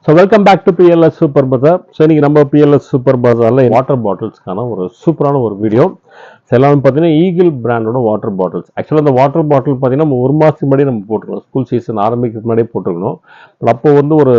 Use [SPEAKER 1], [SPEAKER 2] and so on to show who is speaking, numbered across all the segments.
[SPEAKER 1] So welcome back to PLS super bazaar. So இன்றைக்கி நம்ம PLS சூப்பர் பஜாரில் வாட்டர் பாட்டில்ஸ்க்கான ஒரு சூப்பரான ஒரு வீடியோ. ஸோ எல்லாமே பார்த்தீங்கன்னா ஈகிள் பிராண்டோட வாட்டர் பாட்டில்ஸ். ஆக்சுவலாக அந்த வாட்டர் பாட்டில் பார்த்தீங்கன்னா நம்ம ஒரு மாதத்துக்கு முன்னாடி நம்ம போட்டுருக்கணும், ஸ்கூல் சீசன் ஆரம்பிக்கிறதுக்கு முன்னாடியே போட்டிருக்கணும். பட் அப்போ வந்து ஒரு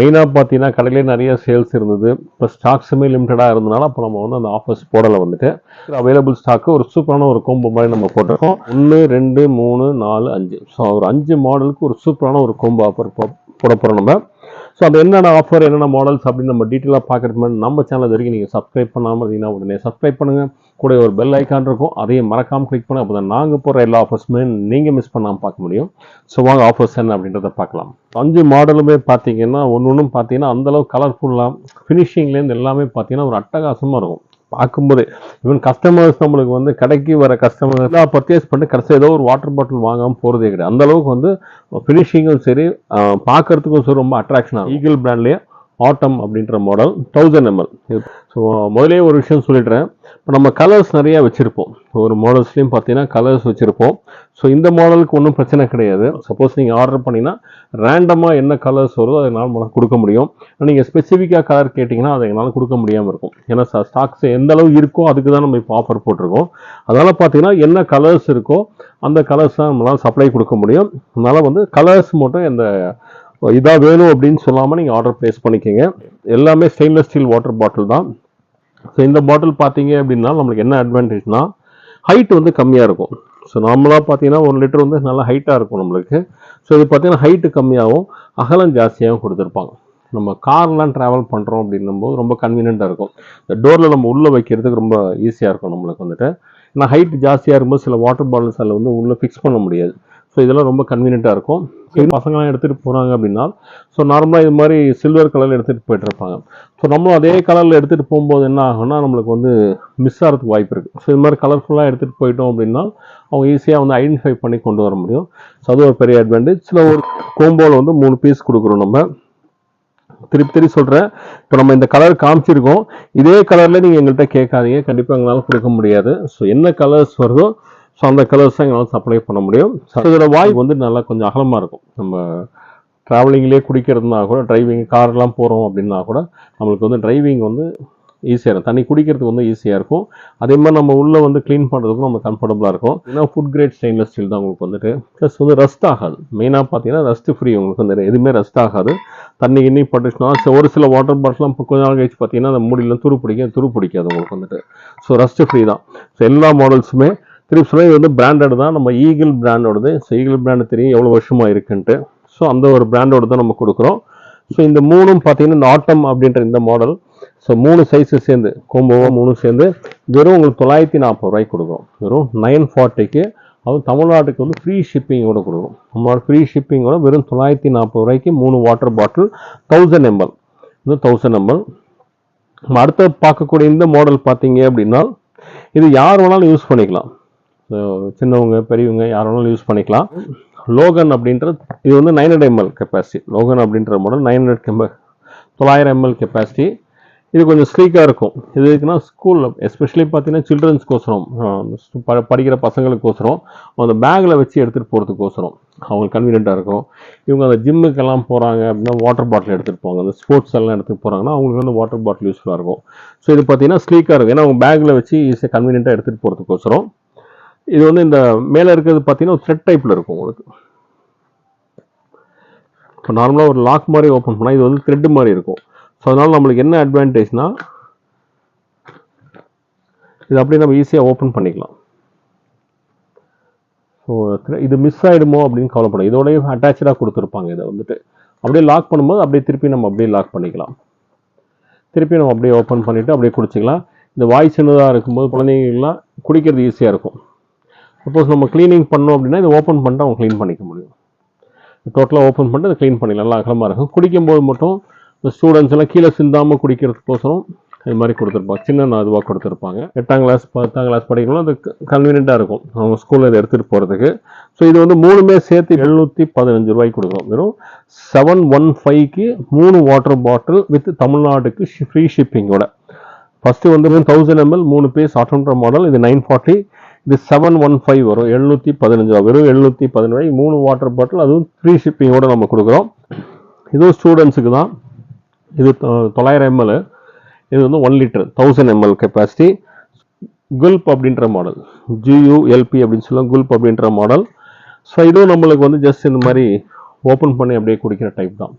[SPEAKER 1] மெயினாக பார்த்தீங்கன்னா கடையிலே நிறைய சேல்ஸ் இருந்தது, இப்போ ஸ்டாக்ஸுமே லிமிட்டடாக இருந்தனால அப்போ நம்ம வந்து அந்த ஆஃபர்ஸ் போடலை. வந்துட்டு அவைலபிள் ஸ்டாக்கு ஒரு சூப்பரான ஒரு கோம்போ மாதிரி நம்ம போட்டிருக்கோம். 1 2 3 4 5 ஸோ ஒரு 5 மாடலுக்கு ஒரு சூப்பரான ஒரு கோம்போ ஆஃபர் போட போகிறோம் நம்ம. ஸோ அது என்னென்ன ஆஃபர், என்னென்ன மாடல்ஸ் அப்படின்னு நம்ம டீட்டெயிலாக பார்க்குறதுக்கு முன்னாடி நம்ம சேனல் வரைக்கும் நீங்கள் சப்ஸ்கிரைப் பண்ணாமல் இருந்தீங்கன்னா உடனே சப்ஸ்கிரைப் பண்ணுங்கள். கூட ஒரு பெல் ஐக்கான் இருக்கும், அதையும் மறக்காமல் கிளிக் பண்ணி அப்போ தான் நாங்கள் போகிற எல்லா ஆஃபர்ஸுமே நீங்கள் மிஸ் பண்ணாமல் பார்க்க முடியும். ஸோ வாங்க ஆஃபர்ஸ் என்ன அப்படின்றத பார்க்கலாம். 5 மாடலுமே பார்த்தீங்கன்னா ஒன்று பார்த்தீங்கன்னா அந்தளவு கலர்ஃபுல்லாக ஃபினிஷிங்லேருந்து எல்லாமே பார்த்தீங்கன்னா ஒரு அட்டகாசமாக இருக்கும் பார்க்கும்போது. ஈவன் கஸ்டமர்ஸ் நம்மளுக்கு வந்து கடைக்கு வர கஸ்டமர்ஸ் எல்லாம் பர்ச்சேஸ் பண்ணிட்டு கடைசி ஏதோ ஒரு வாட்டர் பாட்டில் வாங்காமல் போகிறதே கிடையாது. அந்தளவுக்கு வந்து ஃபினிஷிங்கும் சரி, பார்க்கறதுக்கும் சரி ரொம்ப அட்ராக்ஷனாக. ஈகிள் பிராண்ட்லேயே ஆட்டம் அப்படின்ற மாடல் 1000 ml. ஸோ முதலே ஒரு விஷயம் சொல்லிடுறேன், இப்போ நம்ம கலர்ஸ் நிறையா வச்சுருப்போம், ஒரு மாடல்ஸ்லேயும் பார்த்தீங்கன்னா கலர்ஸ் வச்சுருப்போம். ஸோ இந்த மாடலுக்கு ஒன்றும் பிரச்சனை கிடையாது. சப்போஸ் நீங்கள் ஆர்டர் பண்ணிங்கன்னா ரேண்டமாக என்ன கலர்ஸ் வருதோ அதை என்னால் கொடுக்க முடியும். நீங்கள் ஸ்பெசிஃபிக்காக கலர் கேட்டிங்கன்னா அதை என்னால் கொடுக்க முடியாமல் இருக்கும். ஏன்னா ஸ்டாக்ஸ் எந்த அளவு இருக்கோ அதுக்கு தான் நம்ம இப்போ ஆஃபர் போட்டிருக்கோம். அதனால் பார்த்தீங்கன்னா என்ன கலர்ஸ் இருக்கோ அந்த கலர்ஸ் தான் நம்மளால் சப்ளை கொடுக்க முடியும். அதனால் வந்து கலர்ஸ் மட்டும் எந்த இதாக வேணும் அப்படின்னு சொல்லாமல் நீங்கள் ஆர்டர் ப்ளேஸ் பண்ணிக்கோங்க. எல்லாமே ஸ்டெயின்லெஸ் ஸ்டீல் வாட்டர் பாட்டில் தான். ஸோ இந்த பாட்டில் பார்த்தீங்க அப்படின்னா நம்மளுக்கு என்ன அட்வான்டேஜ்னா ஹைட் வந்து கம்மியாக இருக்கும். ஸோ நார்மலாக பார்த்தீங்கன்னா 1 லிட்டர் வந்து நல்லா ஹைட்டாக இருக்கும் நம்மளுக்கு. ஸோ இது பார்த்தீங்கன்னா ஹைட்டு கம்மியாகவும் அகலம் ஜாஸ்தியாகவும் கொடுத்துருப்பாங்க. நம்ம கார்லாம் ட்ராவல் பண்ணுறோம் அப்படின்னும்போது ரொம்ப கன்வீனியண்ட்டாக இருக்கும். இந்த டோரில் நம்ம உள்ளே வைக்கிறதுக்கு ரொம்ப ஈஸியாக இருக்கும் நம்மளுக்கு வந்துட்டு. ஏன்னா ஹைட் ஜாஸ்தியாக இருக்கும்போது சில வாட்டர் பாட்டில்ஸ் அதில் வந்து உள்ளே ஃபிக்ஸ் பண்ண முடியாது. ஸோ இதெல்லாம் ரொம்ப கன்வீனியண்ட்டாக இருக்கும். பசங்களாம் எடுத்துகிட்டு போகிறாங்க அப்படின்னா ஸோ நார்மலாக இது மாதிரி சில்வர் கலரில் எடுத்துகிட்டு போயிட்டுருப்பாங்க. ஸோ நம்மளும் அதே கலரில் எடுத்துகிட்டு போகும்போது என்ன ஆகும்னா நம்மளுக்கு வந்து மிஸ் ஆகிறதுக்கு வாய்ப்பு இருக்குது. ஸோ இது மாதிரி கலர்ஃபுல்லாக எடுத்துகிட்டு போயிட்டோம் அப்படின்னா அவங்க ஈஸியாக வந்து ஐடென்டிஃபை பண்ணி கொண்டு வர முடியும். ஸோ அது ஒரு பெரிய அட்வான்டேஜ். சில ஒரு கோம்போவில் வந்து 3 பீஸ் கொடுக்குறோம் நம்ம. திருப்பி சொல்கிறேன், இப்போ நம்ம இந்த கலர் காமிச்சிருக்கோம், இதே கலரில் நீங்கள் எங்கள்கிட்ட கேட்காதீங்க, கண்டிப்பாக எங்களால் கொடுக்க முடியாது. ஸோ என்ன கலர்ஸ் வருதோ ஸோ அந்த கலர்ஸ் தான் எங்களால் சப்ளை பண்ண முடியும். ஸோ இதோட வாய் வந்து நல்லா கொஞ்சம் அகலமாக இருக்கும். நம்ம ட்ராவலிங்லேயே குடிக்கிறதுனா கூட, டிரைவிங் கார்லாம் போகிறோம் அப்படின்னா கூட நம்மளுக்கு வந்து டிரைவிங் வந்து ஈஸியாக இருக்கும், தண்ணி குடிக்கிறதுக்கு வந்து ஈஸியாக இருக்கும். அதே மாதிரி நம்ம உள்ளே வந்து க்ளீன் பண்ணுறதுக்கும் நம்ம கம்ஃபர்டபுளாக இருக்கும். ஏன்னா ஃபுட் கிரேட் ஸ்டெயின்லெஸ் ஸ்டீல் தான் உங்களுக்கு வந்துட்டு. ப்ளஸ் வந்து ரஸ்ட் ஆகாது. மெயினாக பார்த்தீங்கன்னா ரஸ்ட் ஃப்ரீ, உங்களுக்கு வந்து எதுவுமே ரஸ்ட் ஆகாது. தண்ணி கிண்ணி பட்டுச்சுன்னா ஒரு சில வாட்டர் பாட்டிலாம் இப்போ கொஞ்ச நாள் கழிச்சு பார்த்தீங்கன்னா அந்த மூடியில் துரு பிடிக்காது உங்களுக்கு வந்துட்டு. ஸோ ரஸ்ட் ஃப்ரீ தான். ஸோ எல்லா மாடல்ஸுமே திருப்பி சொல்ல இது வந்து பிராண்டட் தான், நம்ம ஈகிள் பிராண்டோடது. ஸோ ஈகிள் பிராண்டு தெரியும் எவ்வளோ வருஷமாக இருக்குன்ட்டு. ஸோ அந்த ஒரு பிராண்டோடு தான் நம்ம கொடுக்குறோம். ஸோ இந்த 3ம் பார்த்தீங்கன்னா இந்த ஆட்டம் அப்படின்ற இந்த மாடல். ஸோ 3 சைஸு சேர்ந்து கோம்போவா 3 சேர்ந்து வெறும் உங்களுக்கு 940 ரூபாய்க்கு கொடுக்குறோம். வெறும் 940க்கு. அதுவும் தமிழ்நாட்டுக்கு வந்து ஃப்ரீ ஷிப்பிங்கோட கொடுக்குறோம். நம்மளோட ஃப்ரீ ஷிப்பிங்கோட வெறும் 940 ரூபாய்க்கு 3 வாட்டர் பாட்டில் 1000 ml. இது 1000 ml. நம்ம அடுத்த பார்க்கக்கூடிய இந்த மாடல் பார்த்தீங்க அப்படின்னா இது யார் வேணாலும் யூஸ் பண்ணிக்கலாம். சின்னவங்க பெரியவங்க யார் வேணாலும் யூஸ் பண்ணிக்கலாம். லோகன் அப்படின்றது இது வந்து 900 ml கெப்பாசிட்டி. லோகன் அப்படின்ற மாடல் 900 ml கெப்பாசிட்டி. இது கொஞ்சம் ஸ்லீக்காக இருக்கும். இது இருக்குன்னா ஸ்கூலில் எஸ்பெஷலி பார்த்தீங்கன்னா சில்ட்ரன்ஸ்க்கோசரம், படிக்கிற பசங்களுக்கோசரம் அந்த பேக்கில் வச்சு எடுத்துகிட்டு போகிறதுக்கோசரம் அவங்களுக்கு கன்வீனியண்ட்டாக இருக்கும். இவங்க அந்த ஜிம்முக்கெல்லாம் போகிறாங்க அப்படின்னா வாட்டர் பாட்டில் எடுத்துகிட்டு போவாங்க. அந்த ஸ்போர்ட்ஸ் எல்லாம் எடுத்துகிட்டு போகிறாங்கன்னா அவங்களுக்கு வந்து வாட்டர் பாட்டில் யூஸ்ஃபுல்லாக இருக்கும். ஸோ இது பார்த்தீங்கன்னா ஸ்லீக்காக இருக்கும், ஏன்னா அவங்க பேக்கில் வச்சு ஈஸியாக கன்வீனியண்ட்டாக எடுத்துகிட்டு போகிறதுக்கோசரம். இது வந்து இந்த மேலே இருக்கிறது பார்த்தீங்கன்னா ஒரு த்ரெட் டைப்பில் இருக்கும் உங்களுக்கு. இப்போ நார்மலாக ஒரு லாக் மாதிரி ஓப்பன் பண்ணால் இது வந்து த்ரெட் மாதிரி இருக்கும். ஸோ அதனால் நம்மளுக்கு என்ன அட்வான்டேஜ்னா இது அப்படியே நம்ம ஈஸியாக ஓப்பன் பண்ணிக்கலாம். ஸோ இது மிஸ் ஆகிடுமோ அப்படின்னு கவலைப்படும், இதோடய அட்டாச்சாக கொடுத்துருப்பாங்க. இதை வந்துட்டு அப்படியே லாக் பண்ணும்போது அப்படியே திருப்பி நம்ம அப்படியே லாக் பண்ணிக்கலாம். திருப்பி நம்ம அப்படியே ஓப்பன் பண்ணிவிட்டு அப்படியே குடிச்சிக்கலாம். இந்த வாய் சின்னதாக இருக்கும்போது குழந்தைங்களாம் குடிக்கிறது ஈஸியாக இருக்கும். சப்போஸ் நம்ம க்ளீனிங் பண்ணோம் அப்படின்னா இதை ஓப்பன் பண்ணிட்டு அவங்க க்ளீன் பண்ணிக்க முடியும். டோட்டலாக ஓப்பன் பண்ணிட்டு அதை க்ளீன் பண்ணிக்கலாம், நல்லா அகலமாக இருக்கும். குடிக்கும்போது மட்டும் இந்த ஸ்டூடெண்ட்ஸ் எல்லாம் கீழே சிந்தாமல் குடிக்கிறதுக்கோசரம் இது மாதிரி கொடுத்துருப்பாங்க, சின்ன இதுவாக கொடுத்துருப்பாங்க. 8ஆம் கிளாஸ் 10ஆம் கிளாஸ் படிக்கணும், அது கன்வீனியண்ட்டாக இருக்கும் அவங்க ஸ்கூலில் இதை எடுத்துகிட்டு போகிறதுக்கு. ஸோ இது வந்து 3மே சேர்த்து 715 ரூபாய்க்கு கொடுக்குறோம். வெறும் 715க்கு 3 வாட்டர் பாட்டில் வித் தமிழ்நாட்டுக்கு ஃப்ரீ ஷிப்பிங்கோட. ஃபஸ்ட்டு வந்து 1000 ml 3 பீஸ் ஆட்டோன்ற மாடல், இது 940. இது 715 வரும், 715 ரூபா. வெறும் 715 ரூபாய்க்கு 3 வாட்டர் பாட்டில், அதுவும் ஃப்ரீ ஷிப்பிங்கோட நம்ம கொடுக்குறோம். இதுவும் ஸ்டூடெண்ட்ஸுக்கு தான். இது 900 ml, இது வந்து 1 லிட்டர் 1000 ml கெப்பாசிட்டி. குல்ப் அப்படின்ற மாடல், GULP அப்படின்னு சொல்லுவாங்க, குல்ப் அப்படின்ற மாடல். ஸோ இதுவும் நம்மளுக்கு வந்து ஜஸ்ட் இந்த மாதிரி ஓப்பன் பண்ணி அப்படியே குடிக்கிற டைப் தான்.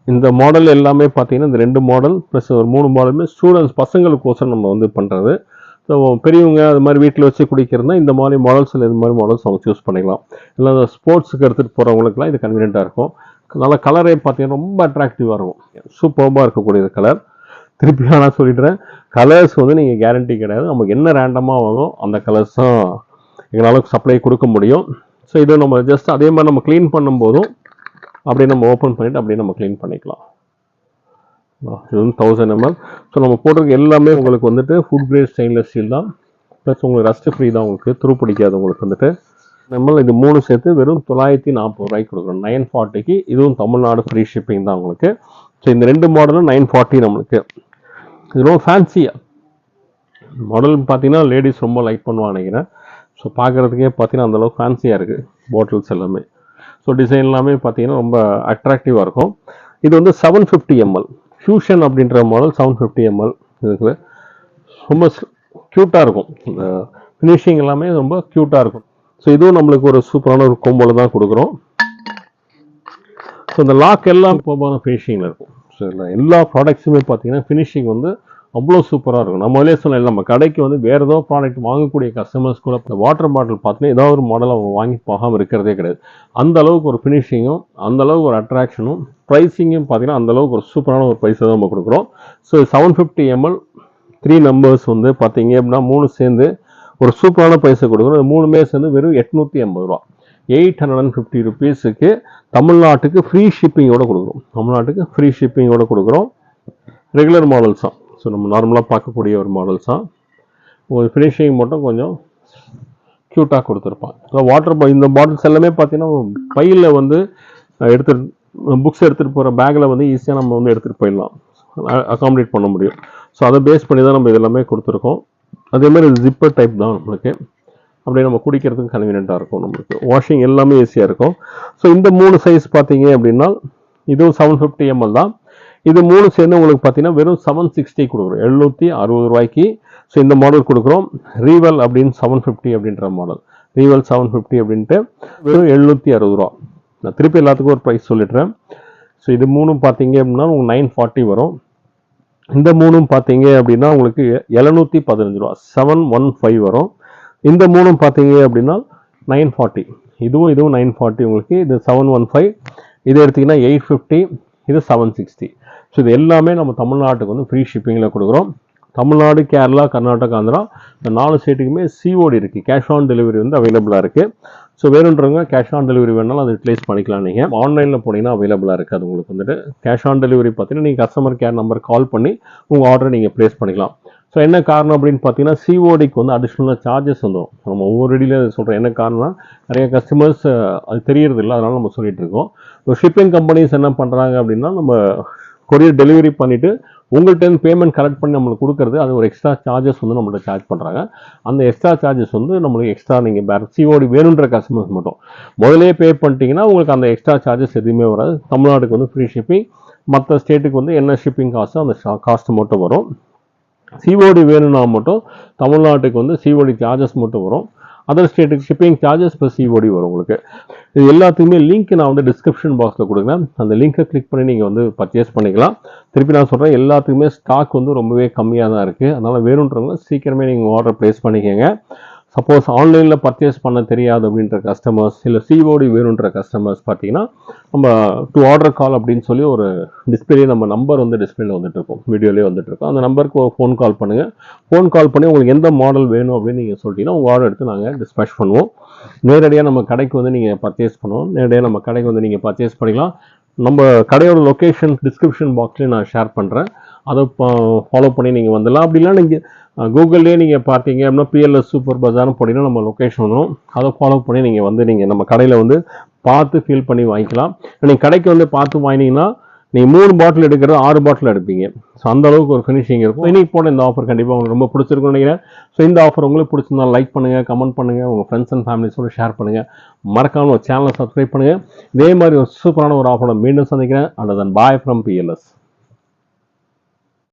[SPEAKER 1] இந்த மாடல் எல்லாமே பார்த்தீங்கன்னா இந்த 2 மாடல் ப்ளஸ் ஒரு 3 மாடலுமே ஸ்டூடெண்ட்ஸ் பசங்களுக்கோசரம் நம்ம வந்து பண்ணுறது. ஸோ பெரியவங்க அது மாதிரி வீட்டில் வச்சு குடிக்கிறதுனா இந்த மாதிரி மாடல்ஸில் இது மாதிரி மாடல்ஸ் அவங்க சூஸ் பண்ணிக்கலாம். இல்லை ஸ்போர்ட்ஸுக்கு எடுத்துகிட்டு போகிறவங்களுக்குலாம் இது கன்வீனியண்ட்டாக இருக்கும். நல்லா கலரே பார்த்தீங்கன்னா ரொம்ப அட்ராக்டிவாக இருக்கும், சூப்பர்பாக இருக்கக்கூடியது கலர். திருப்பி நான் சொல்லிடுறேன், கலர்ஸ் வந்து நீங்கள் கேரண்டி கிடையாது, நமக்கு என்ன ரேண்டமாக வரும் அந்த கலர்ஸ் தான் எங்களால் சப்ளை கொடுக்க முடியும். ஸோ இதை நம்ம ஜஸ்ட் அதே மாதிரி நம்ம க்ளீன் பண்ணும்போதும் அப்படியே நம்ம ஓப்பன் பண்ணிவிட்டு அப்படியே நம்ம க்ளீன் பண்ணிக்கலாம். இது வந்து 1000 ml. ஸோ நம்ம போட்டிருக்க எல்லாமே உங்களுக்கு வந்துட்டு ஃபுட் கிரேட் ஸ்டெயின்லெஸ் ஸ்டீல் தான். ப்ளஸ் உங்களுக்கு ரஸ்ட் ஃப்ரீ தான், உங்களுக்கு துரு பிடிக்காது உங்களுக்கு வந்துட்டு. நம்ம இது 3 சேர்த்து வெறும் 940 ரூபாய்க்கு கொடுக்குறோம், 940க்கு. இதுவும் தமிழ்நாடு ஃப்ரீ ஷிப்பிங் தான் உங்களுக்கு. ஸோ இந்த 2 மாடலும் 940 நம்மளுக்கு. இது ரொம்ப ஃபேன்சியாக மாடல் பார்த்தீங்கன்னா லேடிஸ் ரொம்ப லைக் பண்ணுவாங்க நினைக்கிறேன். ஸோ பார்க்குறதுக்கே பார்த்தீங்கன்னா அந்தளவுக்கு ஃபேன்சியாக இருக்குது பாட்டில்ஸ் எல்லாமே. ஸோ டிசைன் எல்லாமே பார்த்தீங்கன்னா ரொம்ப அட்ராக்டிவாக இருக்கும். இது வந்து 750 ml ஃபியூஷன் அப்படின்ற மாடல் 750 ml இருக்குது. ரொம்ப க்யூட்டாக இருக்கும், இந்த ஃபினிஷிங் எல்லாமே ரொம்ப க்யூட்டாக இருக்கும். ஸோ இதுவும் நம்மளுக்கு ஒரு சூப்பரான ஒரு கோம்போல தான் கொடுக்குறோம். ஸோ இந்த லாக் எல்லாம் சூப்பரான ஃபினிஷிங்கில் இருக்கும். ஸோ எல்லா ப்ராடக்ட்ஸுமே பார்த்தீங்கன்னா ஃபினிஷிங் வந்து அவ்வளோ சூப்பராக இருக்கும். நம்ம அதிலே சொல்லலாம், நம்ம கடைக்கு வந்து வேறு ஏதோ ப்ராடக்ட் வாங்கக்கூடிய கஸ்டமர்ஸ் கூட இந்த வாட்டர் பாட்டில் பார்த்தீங்கன்னா ஏதாவது ஒரு மாடல் அவங்க வாங்கி போகாமல் இருக்கிறதே கிடையாது. அந்த அளவுக்கு ஒரு ஃபினிஷிங்கும், அந்த அளவுக்கு ஒரு அட்ராக்ஷனும், ப்ரைஸிங்கும் பார்த்தீங்கன்னா அந்த அளவுக்கு ஒரு சூப்பரான ஒரு ப்ரைஸை தான் நம்ம கொடுக்குறோம். ஸோ 750 ml 3 நம்பர்ஸ் வந்து பார்த்தீங்க அப்படின்னா 3 சேர்ந்து ஒரு சூப்பரான ப்ரைஸை கொடுக்குறோம். இது 3மே சேர்ந்து வெறும் 880 ரூபா, 850 ருபீஸுக்கு தமிழ்நாட்டுக்கு ஃப்ரீ ஷிப்பிங்கோட கொடுக்குறோம். தமிழ்நாட்டுக்கு ஃப்ரீ ஷிப்பிங்கோட கொடுக்குறோம். ரெகுலர் மாடல்ஸ் தான். ஸோ நம்ம நார்மலாக பார்க்கக்கூடிய ஒரு மாடல்ஸ் தான். ஒரு ஃபினிஷிங் மட்டும் கொஞ்சம் க்யூட்டாக கொடுத்துருப்பான். ஸோ வாட்டர் இந்த பாட்டில்ஸ் எல்லாமே பார்த்தீங்கன்னா பையில் வந்து புக்ஸ் எடுத்துகிட்டு போகிற பேக்கில் வந்து ஈஸியாக நம்ம வந்து எடுத்துகிட்டு போயிடலாம், அகாமடேட் பண்ண முடியும். ஸோ அதை பேஸ் பண்ணி தான் நம்ம இதெல்லாமே கொடுத்துருக்கோம். அதேமாதிரி இது ஜிப்பர் டைப் தான் நம்மளுக்கு. அப்படியே நம்ம குடிக்கிறதுக்கு கன்வீனியண்ட்டாக இருக்கும், நம்மளுக்கு வாஷிங் எல்லாமே ஈஸியாக இருக்கும். ஸோ இந்த 3 சைஸ் பார்த்தீங்க அப்படின்னா இதுவும் 750 ml தான். இது 3 சேர்ந்து உங்களுக்கு பார்த்தீங்கன்னா வெறும் 760 கொடுக்குறோம், 760 ரூபாய்க்கு. ஸோ இந்த மாடல் கொடுக்குறோம். ரீவல் அப்படின்னு 750 அப்படின்ற மாடல், ரீவல் 750 அப்படின்ட்டு வெறும் 760 ரூபா. நான் திருப்பி எல்லாத்துக்கும் ஒரு ப்ரைஸ் சொல்லிடுறேன். ஸோ இது 3 பார்த்தீங்க அப்படின்னா உங்களுக்கு 940 வரும். இந்த 3 பார்த்தீங்க அப்படின்னா உங்களுக்கு 715 ரூபா, 715 வரும். இந்த 3 பார்த்தீங்க அப்படின்னா 940, இதுவும் 940 உங்களுக்கு. இது 715, இது எடுத்திங்கன்னா 850, இது 760. ஸோ இது எல்லாமே நம்ம தமிழ்நாட்டுக்கு வந்து ஃப்ரீ ஷிப்பிங்கில் கொடுக்குறோம். தமிழ்நாடு, கேரளா, கர்நாடகா, ஆந்திரா இந்த 4 ஸ்டேட்டுக்குமே COD இருக்குது, கேஷ் ஆன் டெலிவரி வந்து அவைலபிளாக இருக்குது. ஸோ வேணுன்றவங்க கேஷ் ஆன் டெலிவரி வேணாலும் அதை ரிப்ளேஸ் பண்ணிக்கலாம். நீங்கள் ஆன்லைனில் போனீங்கன்னா அவைலபிளாக இருக்குது. அது உங்களுக்கு வந்துட்டு கேஷ் ஆன் டெலிவரி பார்த்தீங்கன்னா நீங்கள் கஸ்டமர் கேர் நம்பர் கால் பண்ணி உங்கள் ஆர்டரை நீங்கள் ப்ளேஸ் பண்ணிக்கலாம். ஸோ என்ன காரணம் அப்படின்னு பார்த்தீங்கன்னா CODக்கு வந்து அடிஷ்னலாக சார்ஜஸ் வந்துடும். நம்ம ஒவ்வொரு இடையில சொல்கிறோம் என்ன காரணம்னா நிறைய கஸ்டமர்ஸ் அது தெரியறது இல்லை, அதனால நம்ம சொல்லிட்டு இருக்கோம். இப்போ ஷிப்பிங் கம்பெனிஸ் என்ன பண்ணுறாங்க அப்படின்னா நம்ம கொரியர் டெலிவரி பண்ணிவிட்டு உங்கள்கிட்ட பேமெண்ட் கலெக்ட் பண்ணி நம்மளுக்கு கொடுக்குறது, அது ஒரு எக்ஸ்ட்ரா சார்ஜஸ் வந்து நம்மள்ட்ட சார்ஜ் பண்ணுறாங்க. அந்த எக்ஸ்ட்ரா சார்ஜஸ் வந்து நம்மளுக்கு எக்ஸ்ட்ரா நீங்கள் COD வேணுன்ற கஸ்டமர்ஸ் மட்டும் முதலே பே பண்ணிட்டீங்கன்னா உங்களுக்கு அந்த எக்ஸ்ட்ரா சார்ஜஸ் எதுவுமே வராது. தமிழ்நாட்டுக்கு வந்து ஃப்ரீ ஷிப்பிங், மற்ற ஸ்டேட்டுக்கு வந்து என்ன ஷிப்பிங் காஸ்ட்டோ அந்த காஸ்ட்டு மட்டும் வரும். COD வேணும்னா மட்டும் தமிழ்நாட்டுக்கு வந்து COD சார்ஜஸ் மட்டும் வரும். அதர் ஸ்டேட்டுக்கு ஷிப்பிங் சார்ஜஸ் ப்ளஸ் COD வரும் உங்களுக்கு. இது எல்லாத்துக்குமே லிங்க் நான் வந்து டிஸ்கிரிப்ஷன் பாக்ஸில் கொடுக்குறேன். அந்த லிங்கை கிளிக் பண்ணி நீங்கள் வந்து பர்ச்சேஸ் பண்ணிக்கலாம். திருப்பி நான் சொல்கிறேன், எல்லாத்துக்குமே ஸ்டாக் வந்து ரொம்பவே கம்மியாக தான் இருக்குது. அதனால் வேணுன்றவங்க சீக்கிரமே நீங்கள் ஆர்டர் ப்ளேஸ் பண்ணிக்கோங்க. சப்போஸ் ஆன்லைனில் பர்ச்சேஸ் பண்ண தெரியாது அப்படின்ற கஸ்டமர்ஸ், இல்லை COD வேணுன்ற கஸ்டமர்ஸ் பார்த்தீங்கன்னா நம்ம டு ஆர்டர் கால் அப்படின்னு சொல்லி ஒரு டிஸ்பிளே நம்ம நம்பர் வந்து டிஸ்பிளேல வந்துட்டுருக்கோம், வீடியோலேயே வந்துட்டுருக்கோம். அந்த நம்பருக்கு ஒரு ஃபோன் கால் பண்ணுங்கள். ஃபோன் கால் பண்ணி உங்களுக்கு எந்த மாடல் வேணும் அப்படின்னு நீங்கள் சொல்லிட்டீங்கன்னா உங்கள் ஆர்டர் எடுத்து நாங்கள் டிஸ்பேச் பண்ணுவோம். நேரடியாக நம்ம கடைக்கு வந்து நீங்கள் பர்ச்சேஸ் பண்ணுவோம். நேரடியாக நம்ம கடைக்கு வந்து நீங்கள் பர்ச்சேஸ் பண்ணிக்கலாம். நம்ம கடையோட லொக்கேஷன் டிஸ்கிரிப்ஷன் பாக்ஸ்லேயே நான் ஷேர் பண்ணுறேன். அதை ஃபாலோ பண்ணி நீங்கள் வந்துடலாம். அப்படிலாம் நீங்கள் கூகுள்லேயே நீங்கள் பார்த்தீங்க அப்படின்னா PLS சூப்பர் பஜார்னு போனீங்கன்னா நம்ம லொக்கேஷன் வந்துடும். அதை ஃபாலோ பண்ணி நீங்கள் வந்து நீங்கள் நம்ம கடையில் வந்து பார்த்து ஃபீல் பண்ணி வாங்கிக்கலாம். நீங்கள் கடைக்கு வந்து பார்த்து வாங்கினீங்கன்னா நீங்கள் 3 பாட்டில் எடுக்கிறது 6 பாட்டில் எடுப்பீங்க. ஸோ அந்த அளவுக்கு ஒரு ஃபினிஷிங் இருக்கும். இன்னைக்கு போன இந்த ஆஃபர் கண்டிப்பாக உங்களுக்கு ரொம்ப பிடிச்சிருக்கும்னு நினைக்கிறேன். ஸோ இந்த ஆஃபர் உங்களுக்கு பிடிச்சிருந்தா லைக் பண்ணுங்கள், கமெண்ட் பண்ணுங்கள், உங்கள் ஃப்ரெண்ட்ஸ் அண்ட் ஃபேமிலிஸோட ஷேர் பண்ணுங்கள். மறக்காம ஒரு சேனலை சப்ஸ்கிரைப் பண்ணுங்கள். இதே மாதிரி ஒரு சூப்பரான ஒரு ஆஃபரோட மீண்டும் சந்திக்கிறேன். And then bye from PLS.